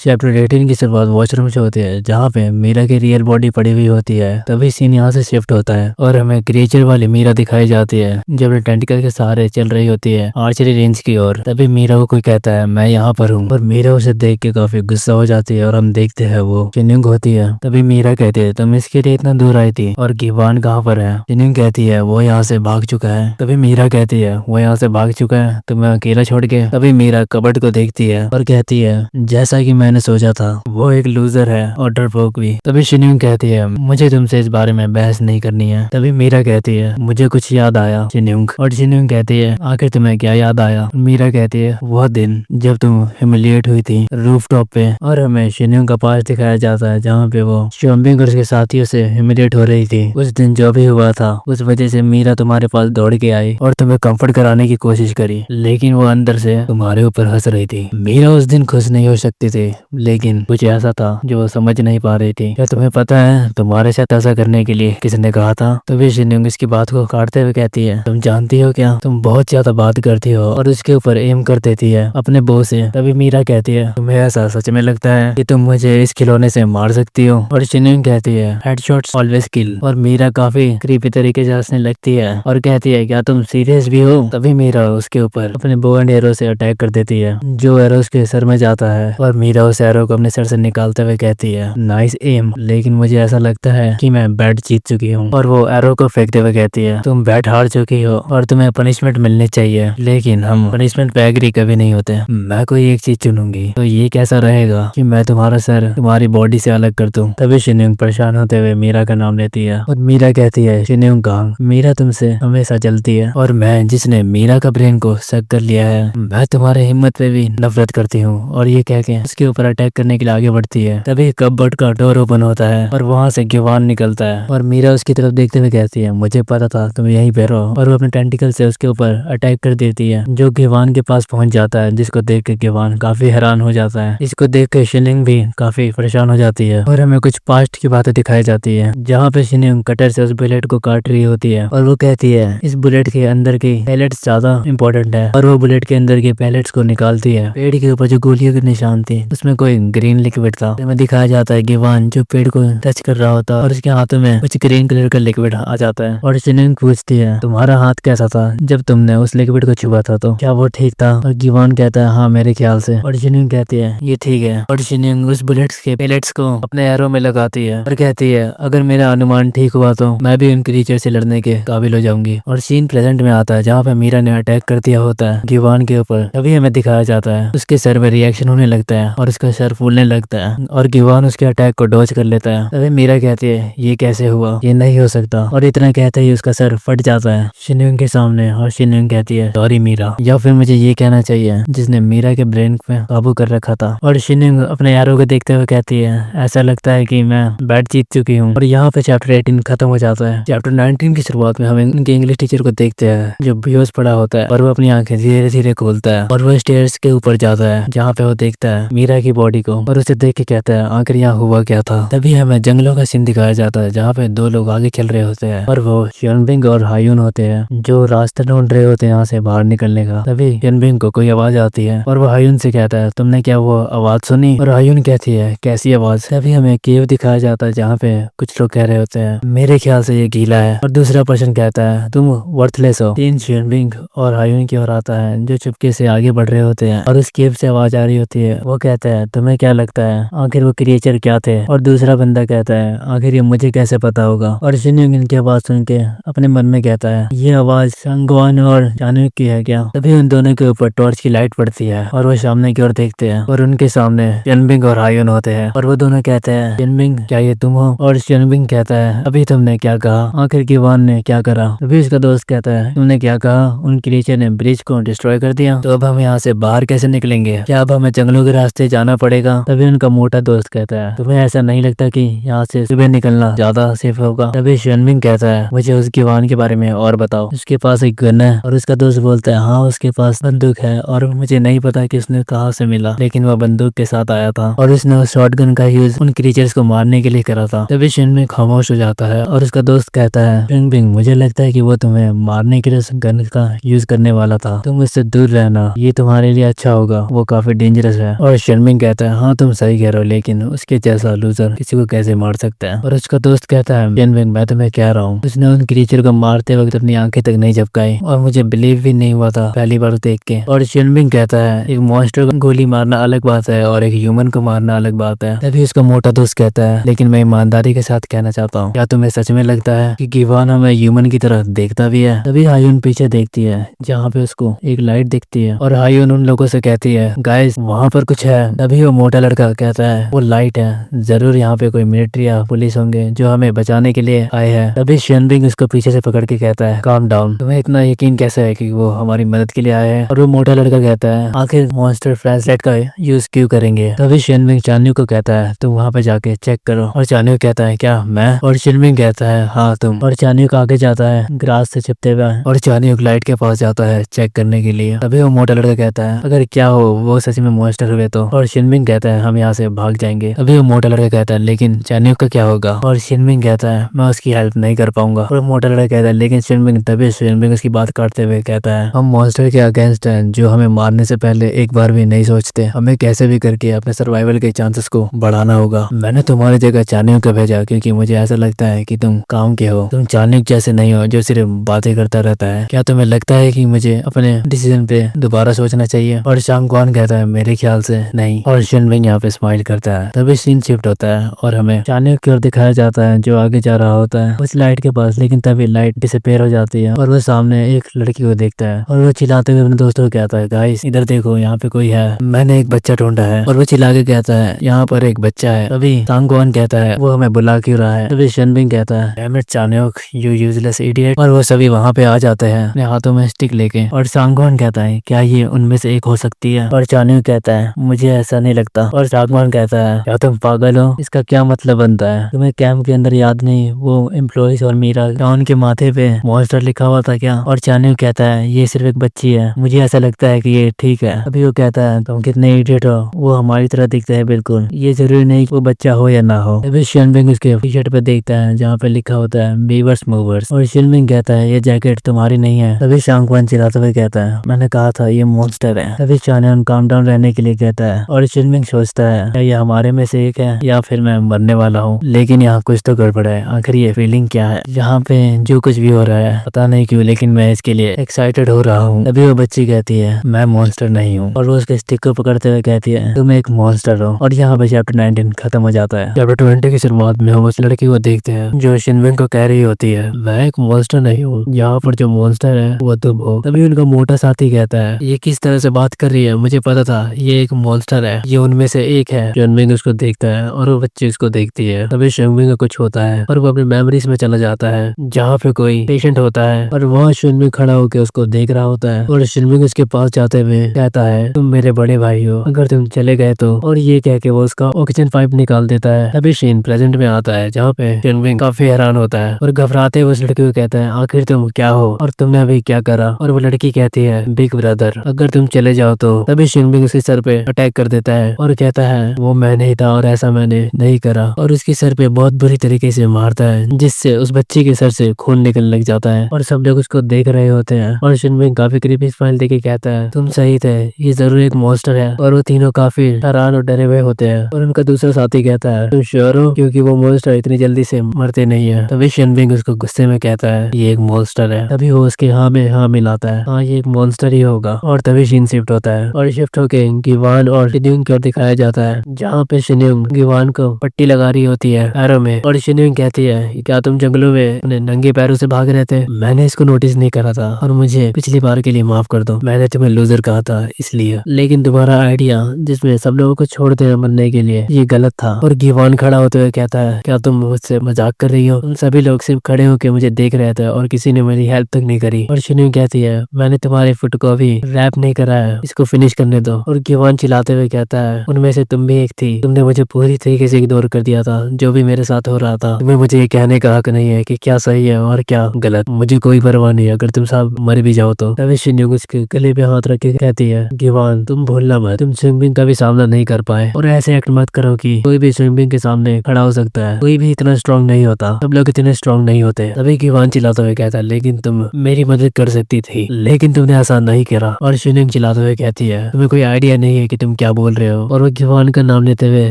Chapter 18 की शुरुआत washroom से होती है जहाँ पे मीरा की रियल बॉडी पड़ी हुई होती है। तभी सीन यहाँ से शिफ्ट होता है और हमें क्रिएचर वाली मीरा दिखाई जाती है जब टेंटिकल के सहारे चल रही होती है आर्चरी रेंज की ओर। तभी मीरा को कोई कहता है मैं यहाँ पर हूँ और मीरा उसे देख के काफी गुस्सा हो जाती है और हम देखते हैं वो चिन्युंग होती है। तभी मीरा कहती है तुम इसके लिए इतना दूर आई थी और गिवान कहाँ पर है। चिन्युंग कहती है वो यहाँ से भाग चुका है। तभी मीरा कहती है वो यहाँ से भाग चुका है तो मैं अकेला छोड़ के। तभी मीरा कबर्ड को देखती है और कहती है जैसा कि मैंने सोचा था वो एक लूजर है और डरपोक भी। तभी चिन्युंग कहती है मुझे तुमसे इस बारे में बहस नहीं करनी है। तभी मीरा कहती है मुझे कुछ याद आया चिन्युंग। और चिन्युंग कहती है आखिर तुम्हें क्या याद आया। मीरा कहती है वह दिन जब तुम ह्यूमिलिएट हुई थी रूफटॉप पे। और हमें चिन्युंग का पास दिखाया जाता है जहाँ पे वो शोम्बिंग और उसके साथियों से ह्यूमिलिएट हो रही थी। उस दिन जो भी हुआ था उस वजह से मीरा तुम्हारे पास दौड़ के आई और तुम्हें कंफर्ट कराने की कोशिश करी लेकिन वो अंदर से तुम्हारे ऊपर हंस रही थी। मीरा उस दिन खुश नहीं हो सकती थी लेकिन कुछ ऐसा था जो वो समझ नहीं पा रही थी। क्या तुम्हें पता है तुम्हारे साथ ऐसा करने के लिए किसने कहा था। तभी चिन्युंग इसकी बात को काटते हुए कहती है तुम जानती हो क्या तुम बहुत ज्यादा बात करती हो और उसके ऊपर एम कर देती है अपने बो से। तभी मीरा कहती है तुम्हें ऐसा सच में लगता है कि तुम मुझे इस खिलौने से मार सकती हो। और चिन्युंग कहती है हेडशॉट्स ऑलवेज किल। और मीरा काफी क्रीपी तरीके से हंसने लगती है और कहती है क्या तुम सीरियस भी हो। तभी मीरा उसके ऊपर अपने बो एंड एरो से अटैक कर देती है जो एरो उसके सर में जाता है और मीरा उस एरो को अपने सर से निकालते हुए कहती है नाइस एम लेकिन मुझे ऐसा लगता है कि मैं बैट जीत चुकी हूँ। और वो एरो को फेंकते हुए कहती है तुम बैट हार चुकी हो और तुम्हें पनिशमेंट मिलनी चाहिए लेकिन हम पनिशमेंट पे एग्री कभी नहीं होते। मैं कोई एक चीज चुनूंगी तो ये कैसा रहेगा कि मैं तुम्हारा सर तुम्हारी बॉडी से अलग कर दूं। तभी चिन्युंग परेशान होते हुए मीरा का नाम लेती है और मीरा कहती है चिन्युंग का मीरा तुमसे हमेशा जलती है और मैं जिसने मीरा का ब्रेन को सक कर लिया है मैं तुम्हारे हिम्मत पे भी नफरत करती हूँ। और ये कह के उसके ऊपर अटैक करने के लिए आगे बढ़ती है। तभी कपबोर्ड का डोर ओपन होता है और वहाँ से गिवान निकलता है और मीरा उसकी तरफ देखते हुए कहती है मुझे पता था तुम यहीं पे रहो। और वो अपने टेंटिकल से उसके ऊपर अटैक कर देती है जो गिवान के पास पहुंच जाता है जिसको देख के गिवान काफी हैरान हो जाता है। इसको देख के चिन्युंग भी काफी परेशान हो जाती है और हमें कुछ पास्ट की बातें दिखाई जाती है जहाँ पे चिन्युंग कटर से उस बुलेट को काट रही होती है और वो कहती है इस बुलेट के अंदर की पैलेट्स ज्यादा इंपॉर्टेंट है। और वो बुलेट के अंदर के पैलेट्स को निकालती है। पेड़ के ऊपर जो गोलियों के निशान थे उसमें कोई ग्रीन लिक्विड था। हमें दिखाया जाता है गिवान जो पेड़ को टच कर रहा होता है और उसके हाथों में कुछ ग्रीन कलर का लिक्विड आ जाता है। और चिन्युंग पूछती है तुम्हारा हाथ कैसा था जब तुमने उस लिक्विड को छुआ था तो क्या वो ठीक था। और गिवान कहता है हाँ मेरे ख्याल से। और चिन्युंग कहती है ये ठीक है। और चिन्युंग उस बुलेट्स के पैलेट्स को अपने एरो में लगाती है और कहती है अगर मेरा अनुमान ठीक हुआ तो मैं भी उन क्रीचर से लड़ने के काबिल हो जाऊंगी। और सीन प्रेजेंट में आता है जहाँ पे मीरा ने अटैक कर दिया होता है गिवान के ऊपर। तभी हमें दिखाया जाता है उसके सर में रिएक्शन होने लगता है और उसका सर फूलने लगता है और गिवान उसके अटैक को डॉज कर लेता है। तभी मीरा कहती है ये कैसे हुआ ये नहीं हो सकता। और इतना कहते ही उसका सर फट जाता है चिन्युंग के सामने। और चिन्युंग कहती है सॉरी मीरा या फिर मुझे ये कहना चाहिए जिसने मीरा के ब्रेन पे काबू कर रखा था। और चिन्युंग अपने एरो को देखते हुए कहती है ऐसा लगता है कि मैं बैट जीत चुकी हूँ। और यहाँ पे चैप्टर 18 खत्म हो जाता है। चैप्टर 19 की शुरुआत में हम उनके इंग्लिश टीचर को देखते हैं जो बेहोश पड़ा होता है और वो अपनी आंखें धीरे धीरे खोलता है और वो स्टेयर्स के ऊपर जाता है जहाँ पे वो देखता है मीरा की बॉडी को और उसे देख के कहता है आखिर यहाँ हुआ क्या था। तभी हमें जंगलों का सीन दिखाया जाता है जहाँ पे दो लोग आगे चल रहे होते हैं और वो ह्यूनबिंग और हायून होते हैं जो रास्ता ढूंढ रहे होते हैं यहाँ से बाहर निकलने का। तभी ह्यूनबिंग को कोई आवाज आती है और वो हायून से कहता है तुमने क्या वो आवाज सुनी। और हायून कहती है कैसी आवाज। तभी हमें केव दिखाया जाता है जहाँ पे कुछ लोग कह रहे होते हैं मेरे ख्याल से ये गीला है। और दूसरा पर्सन कहता है तुम वर्थलेस हो। तीन ह्यूनबिंग और हायून की ओर आता है जो चुपके से आगे बढ़ रहे होते हैं और उस केव से आवाज आ रही होती है। वो कहता है तुम्हें क्या लगता है आखिर वो क्रिएचर क्या थे। और दूसरा बंदा कहता है आखिर ये मुझे कैसे पता होगा। और चिन्युंग इनकी आवाज सुन के अपने मन में कहता है ये आवाज संगवान और चाणक्य की है क्या। तभी उन दोनों के ऊपर टॉर्च की लाइट पड़ती है और वो सामने की ओर देखते हैं और उनके सामने ह्यूनबिंग और हायून होते हैं और वो दोनों कहते हैं ह्यूनबिंग क्या ये तुम हो। और ह्यूनबिंग कहता है अभी तुमने क्या कहा आखिर गिवान ने क्या करा। तभी उसका दोस्त कहता है तुमने क्या कहा उन क्रिएचर ने ब्रिज को डिस्ट्रॉय कर दिया तो अब हम यहाँ से बाहर कैसे निकलेंगे क्या अब हमें जंगलों के रास्ते जाना पड़ेगा। तभी उनका मोटा दोस्त कहता है तुम्हें ऐसा नहीं लगता कि यहाँ से सुबह निकलना ज्यादा सेफ होगा। तभी ह्यूनबिंग कहता है मुझे उस गिवान के बारे में और बताओ उसके पास एक गन है। और उसका दोस्त बोलता है हाँ उसके पास बंदूक है और मुझे नहीं पता कि उसने कहाँ से मिला लेकिन वह बंदूक के साथ आया था और उसने उस शॉटगन का यूज उन क्रीचर्स को मारने के लिए करा था। तभी ह्यूनबिंग खामोश हो जाता है और उसका दोस्त कहता है ह्यूनबिंग मुझे लगता है कि वो तुम्हें मारने के लिए उस गन का यूज करने वाला था तुम उससे दूर रहना ये तुम्हारे लिए अच्छा होगा वो काफी डेंजरस है। और ह्यूनबिंग शिनविंग कहता है हाँ तुम सही कह रहे हो, लेकिन उसके जैसा लूजर किसी को कैसे मार सकता है। और उसका दोस्त कहता है शिनविंग मैं तुम्हें कह रहा हूँ, उसने उन क्रीचर को मारते वक्त अपनी आंखें तक नहीं झपकाई और मुझे बिलीव भी नहीं हुआ था पहली बार देख के। और शिनविंग कहता है एक मॉन्स्टर को गोली मारना अलग बात है और एक ह्यूमन को मारना अलग बात है। तभी उसका मोटा दोस्त कहता है लेकिन मैं ईमानदारी के साथ कहना चाहता हूँ, क्या तुम्हें सच में लगता है कि गिवान हमें ह्यूमन की तरह देखता भी है? तभी हायून पीछे देखती है जहाँ पे उसको एक लाइट दिखती है और हायून उन लोगों से कहती है गाइस वहाँ पर कुछ है। तभी वो मोटा लड़का कहता है वो लाइट है, जरूर यहाँ पे कोई मिलिट्री या पुलिस होंगे जो हमें बचाने के लिए आए हैं। तभी शिनविंग उसको पीछे से पकड़ के कहता है काम डाउन, तुम्हें इतना यकीन कैसे है कि वो हमारी मदद के लिए आए हैं? और वो मोटा लड़का कहता है आखिर मॉन्स्टर फ्लैशलाइट का यूज क्यों करेंगे? तभी शिनविंग चान्यू को कहता है तुम वहाँ पे जाके चेक करो। और चान्यू कहता है क्या मैं? और शिनविंग कहता है हाँ तुम। और चान्यू आगे जाता है ग्रास से छिपते हुए और चान्यू लाइट के पास जाता है चेक करने के लिए। तभी वो मोटा लड़का कहता है अगर क्या हो वो सच में मॉन्स्टर हुए तो? और शिनविंग कहता है हम यहाँ से भाग जाएंगे। तभी वो मोटा लड़का कहता है लेकिन चान्यू का क्या होगा? और शिनविंग कहता है मैं उसकी हेल्प नहीं कर पाऊंगा। और मोटा लड़का कहता है लेकिन शिनविंग, तभी शिनविंग उसकी बात काटते हुए कहता है हम मॉन्स्टर के अगेंस्ट हैं जो हमें मारने से पहले एक बार भी नहीं सोचते, हमें कैसे भी करके अपने सर्वाइवल के चांसेस को बढ़ाना होगा। मैंने तुम्हारी जगह चान्यू को भेजा क्योंकि मुझे ऐसा लगता है कि तुम काम के हो, तुम चान्यू जैसे नहीं हो जो सिर्फ बातें करता रहता है। क्या तुम्हें लगता है कि मुझे अपने डिसीजन पे दोबारा सोचना चाहिए? और शांगवान कहता है मेरे ख्याल से नहीं। और शिनविंग यहाँ पे स्माइल करता है। तभी सीन शिफ्ट होता है और हमें चान्यू की ओर दिखाया जाता है जो आगे जा रहा होता है उस लाइट के पास, लेकिन तभी लाइट डिसअपीयर हो जाती है और वो सामने एक लड़की को देखता है और वो चिल्लाते हुए अपने दोस्तों को कहता है गाइस इधर देखो यहाँ पे कोई है, मैंने एक बच्चा ढूंढा है। और वो चिल्ला के कहता है यहाँ पर एक बच्चा है। तभी सांगवान कहता है वो हमें बुला क्यों रहा है? तभी शिनविंग कहता है डैम इट चान्योक यू यूजलेस इडियट। और वो सभी वहाँ पे आ जाते हैं अपने हाथों में स्टिक लेके। और सांगवान कहता है क्या ये उनमें से एक हो सकती है? और चान्योक कहता है मुझे ऐसा नहीं लगता। और सांगवान कहता है क्या तुम पागल हो? इसका क्या मतलब बनता है? तुम्हें कैंप के अंदर याद नहीं वो एम्प्लॉयज और मीरा टाउन के माथे पे मॉन्स्टर लिखा हुआ था क्या? और चान्योक कहता है ये सिर्फ एक बच्ची है, मुझे ऐसा लगता है कि ये ठीक है। अभी वो कहता है तुम कितने इडियट हो, वो हमारी तरह दिखता है बिल्कुल, ये जरूरी नहीं वो बच्चा हो या ना हो। अभी शिनविंग उसके टी शर्ट पे देखता है जहाँ पे लिखा होता है बीवर्स मूवर्स। और शिनविंग कहता है ये जैकेट तुम्हारी नहीं है। तभी शांगवान चिल्लाते हुए कहता है मैंने कहा था ये मॉन्स्टर है। तभी चान्योन काम डाउन रहने के लिए कहता है और शिनविंग सोचता है क्या ये हमारे में से एक है या फिर मैं मरने वाला हूँ, लेकिन यहाँ कुछ तो गड़बड़ है। आखिर ये फीलिंग क्या है यहाँ पे जो कुछ भी हो रहा है पता नहीं क्यों, लेकिन मैं इसके लिए एक्साइटेड हो रहा हूँ। तभी वो बच्ची कहती है मैं मॉन्स्टर नहीं हूँ और वो उसके स्टिक को पकड़ते हुए कहती है तुम एक मॉन्स्टर हो। और यहाँ पे चैप्टर 19 खत्म हो जाता है। चैप्टर 20 की शुरुआत में हम उस लड़की को देखते हैं जो शिनविंग को कह रही होती है मैं एक मॉन्स्टर नहीं हूँ, यहाँ पर जो मॉन्स्टर है वो तुम हो। तभी उनका मोटा साथी कहता है ये किस तरह से बात कर रही है, मुझे पता था ये एक मॉन्स्टर है, ये उनमें से एक है। शिनविंग उसको देखता है और वो बच्ची उसको देखती है। तभी शिनविंग को कुछ होता है और वो अपनी मेमोरीज में चला जाता है जहाँ पे कोई पेशेंट होता है और वहाँ शिनविंग खड़ा होकर उसको देख रहा होता है। और शिनविंग उसके पास जाते हुए कहता है तुम मेरे बड़े भाई हो, अगर तुम चले गए तो। और ये कह के वो उसका ऑक्सीजन पाइप निकाल देता है। तभी शीन प्रेजेंट में आता है जहाँ पे शिनविंग काफी हैरान होता है और घबराते हुए उस लड़की को कहता है आखिर तुम क्या हो और तुमने अभी क्या करा? और वो लड़की कहती है बिग ब्रदर अगर तुम चले जाओ तो। तभी शिनविंग उसके सर पे अटैक कर देता है और कहता है वो मैं नहीं था और ऐसा मैंने नहीं करा, और उसके सर पे बहुत बुरी तरीके से मारता है जिससे उस बच्ची के सर से खून निकलने लग जाता है और सब लोग उसको देख रहे होते हैं। और शिनविंग काफी क्रीपी स्माइल देके कहता है तुम सही थे, ये जरूर एक मॉन्स्टर है। और वो तीनों काफी हैरान और डरे हुए होते हैं। और उनका दूसरा साथी कहता है तुम श्योर हो, क्योंकि वो मॉन्स्टर इतनी जल्दी से मरते नहीं है। तभी शिनविंग उसको गुस्से में कहता है ये एक मॉन्स्टर है। तभी वो उसके हाँ में हाँ मिलाता है, हाँ ये एक मॉन्स्टर ही होगा। और तभी शीन शिफ्ट होता है और शिफ्ट होके गिवान और शिन्युंग की ओर दिखाया जाता है जहाँ पे शिन्युंग गिवान को पट्टी लगा रही होती है पैरों में। और शिन्युंग कहती है क्या तुम जंगलों में अपने नंगे पैरों से भाग रहे थे? मैंने इसको नोटिस नहीं करा था और मुझे पिछली बार के लिए माफ कर दो, मैंने तुम्हें लूजर कहा था इसलिए, लेकिन तुम्हारा आइडिया जिसमें सब लोगों को छोड़ देना मरने के लिए ये गलत था। और गिवान खड़ा होते हुए कहता है क्या तुम मुझसे मजाक कर रही हो? तुम सभी लोग सिर्फ खड़े होकर मुझे देख रहे थे और किसी ने मेरी हेल्प तक नहीं करी। और शिन्युंग कहती है मैंने तुम्हारे फुट को अभी रैप नहीं करा है, इसको फिनिश करने दो। और गिवान चिल्लाते हुए कहता है उनमें से तुम भी एक थी, तुमने मुझे पूरी तरीके से इग्नोर कर दिया था जो भी मेरे साथ हो रहा था। तुम्हें मुझे ये कहने का हक नहीं है कि क्या सही है और क्या गलत, मुझे कोई परवाह नहीं अगर तुम सब मर भी जाओ तो। तभी शिन्युंग उसके गले पे हाथ रख के कहती है गिवान तुम भूलना मत, तुम स्विमिंग का भी सामना नहीं कर पाए और ऐसे एक्ट मत करो कि कोई भी स्विमिंग के सामने खड़ा हो सकता है, कोई भी इतना स्ट्रांग नहीं होता, सब लोग इतने स्ट्रांग नहीं होते। तभी गिवान चिल्लाते हुए कहता है लेकिन तुम मेरी मदद कर सकती थी, लेकिन तुमने ऐसा नहीं करा। और शिन्युंग चिल्लाते हुए कहती है तुम्हें कोई आइडिया नहीं है कि तुम क्या बोल रहे हो। और वो गिवान का नाम लेते हुए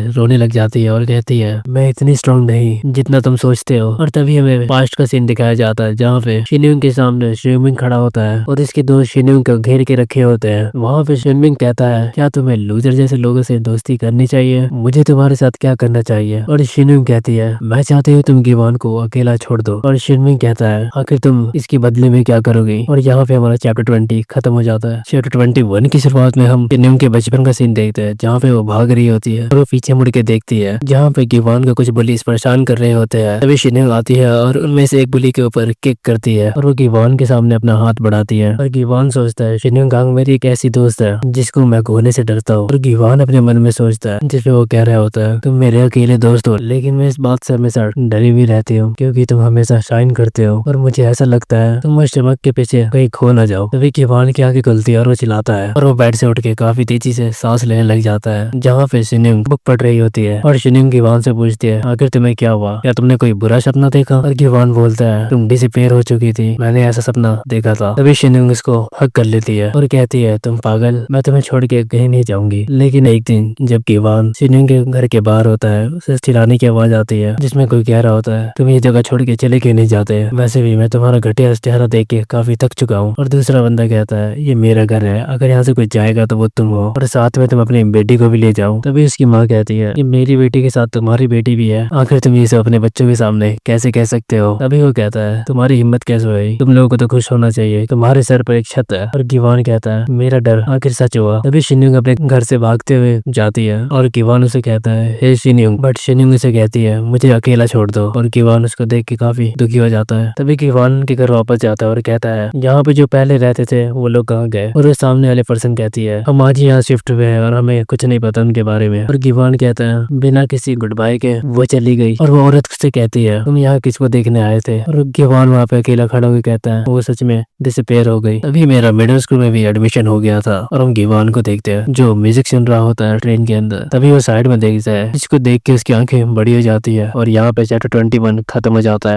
रोने लग जाती है और कहती है मैं इतनी स्ट्रांग नहीं जितना तुम सोचते हो। और तभी हमें पास्ट का सीन दिखाया जाता है जहाँ पे शिनयुंग के सामने शिनमिंग खड़ा होता है और इसके दोस्त शिनयुंग को घेर के रखे होते हैं। वहाँ पे शिनमिंग कहता है क्या तुम्हें लूजर जैसे लोगों से दोस्ती करनी चाहिए, मुझे तुम्हारे साथ क्या करना चाहिए। और शिनमिंग कहती है मैं चाहती हूँ तुम गिवान को अकेला छोड़ दो। और शिनमिंग कहता है आखिर तुम इसके बदले में क्या करोगी। और यहाँ पे हमारा चैप्टर 20 खत्म हो जाता है। चैप्टर 21 की शुरुआत में हम शिनमिंग के बचपन का सीन देखते हैं जहाँ पे वो भाग रही होती है और वो पीछे मुड़ के देखती है जहाँ पे गिवान को कुछ बुलीज परेशान कर रहे होते हैं। तभी शिनमिंग आती है और उनमें से एक बुली के ऊपर किक करती है और वो गिवान के सामने अपना हाथ बढ़ाती है। और गिवान सोचता है शिनमिंग गांग मेरी एक ऐसी दोस्त है जिसको मैं खोने से डरता हूँ। और गिवान अपने मन में सोचता है जिसपे वो कह रहा होता है तुम मेरे अकेले दोस्त हो लेकिन मैं इस बात से हमेशा डरी भी रहती हूँ क्योंकि तुम हमेशा शाइन करते हो और मुझे ऐसा लगता है तुम उस चमक के पीछे कहीं खो ना जाओ। तभी गिवान की आंखें खुलती है और वो चिल्लाता है और वो बेड से उठ के काफी तेजी से सांस लेने लग जाता है। जहाँ पे शिनमिंग बुक पढ़ रही होती है और शिनमिंग गिवान से पूछती है आखिर तुम्हें क्या हुआ, क्या तुमने कोई बुरा सपना देखा। और गिवान बोलता है तुम डिसअपीयर हो चुकी थी, मैंने ऐसा सपना देखा था। तभी शिनमिंग उसको हक कर लेती है और कहती है तुम पागल, मैं तुम्हें छोड़ के कहीं नहीं जाऊंगी। लेकिन एक दिन जब गिवान शिनमिंग के घर के बाहर होता है उसे चिल्लाने की आवाज आती है जिसमें कोई कह रहा होता है तुम ये जगह छोड़ के चले क्यों नहीं जाते, वैसे भी मैं तुम्हारा घटिया चेहरा देख के काफी थक चुका हूँ। और दूसरा बंदा कहता है ये मेरा घर है, अगर यहाँ से कोई जाएगा तो वो तुम हो और साथ में तुम अपनी बेटी को भी ले जाओ। तभी उसकी माँ कहती है ये मेरी बेटी के साथ तुम्हारी बेटी भी है, आखिर तुम ये सब अपने बच्चों के सामने कैसे कह सकते हो। तभी वो कहता है तुम्हारी हिम्मत कैसे हुई, तुम लोगों को तो खुश होना चाहिए, तुम्हारे सर पर एक छत है। और गिवान कहता है मेरा डर आखिर सच हुआ। तभी शिनयुंग अपने घर से भागते हुए जाती है और गिवान उसे कहता है हे शिनयुंग, बट शिनयुंग उसे कहती है मुझे अकेला छोड़ दो। और गिवान उसको देख के काफी दुखी हो जाता है। तभी गिवान के घर वापस जाता है और कहता है यहाँ पे जो पहले रहते थे वो लोग कहाँ गए। और वो सामने वाले पर्सन कहती है हम आज यहाँ शिफ्ट हुए हैं और हमें कुछ नहीं पता उनके बारे में। और गिवान कहता है बिना किसी गुड बाय के वो चली गई। और वो औरत से कहती है तुम यहाँ किसको देखने आए थे। और गिवान वहाँ पे अकेला खड़ा होकर कहता है वो सच में डिसअपीयर हो गई। तभी मेरा मिडिल स्कूल में भी एडमिशन हो गया था। और हम गिवान को देखते हैं जो म्यूजिक सुन रहा होता है ट्रेन के अंदर। तभी वो साइड में देखता है जिसको देख के उसकी आंखें बड़ी हो जाती है और यहाँ पे चैप्टर 21 खत्म हो जाता है।